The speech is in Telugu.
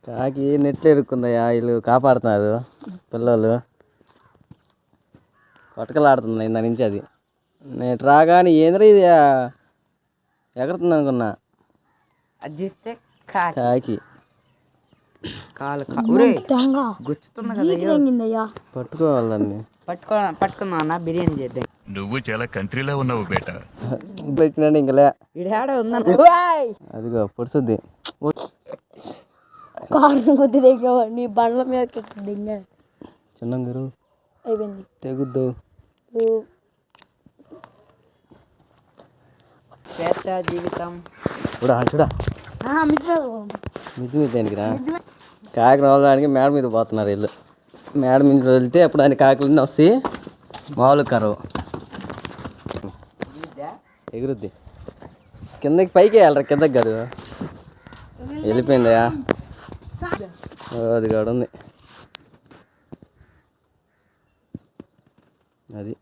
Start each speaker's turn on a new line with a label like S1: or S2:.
S1: కాకి నెట్లు ఇరుక్కుందయ్యా, వీళ్ళు కాపాడుతున్నారు పిల్లలు. కొట్టకలాడుతుంది ఇందా నుంచి అది. నేను రాగానే ఏంద్రా ఇది ఎగురుతుంది అనుకున్నా.
S2: అది చూస్తే కాకి కాలు గుచ్చుతున్నా కదా.
S1: పట్టుకోవాలి దాన్ని.
S2: పట్టుకుందాం అన్న, బిర్యానీ చేద్దాం.
S3: నువ్వు చాలా కంట్రీలో ఉన్నావు బేట.
S1: వచ్చినండి ఇంకలే అదిగో పొడుసుద్ది.
S4: కారు కొద్ది దగ్గర నీ బండ్ల మీద దింగా
S1: చిన్నంగారు
S4: అయిపోయింది.
S1: తెగుద్దు.
S2: జీవితం
S1: చూడా మిద్ది మీద దానికి రా. కాకి వదలడానికి మేడ మీద పోతున్నారు వీళ్ళు. మేడ మీద వెళ్తే అప్పుడు ఆయన కాకులన్నీ వస్తాయి. మామూలు కరవు ఎగురుద్ది. కిందకి పైకి వేయాలరా, కిందకి కాదు. వెళ్ళిపోయిందయా, అది కాడ ఉంది. అది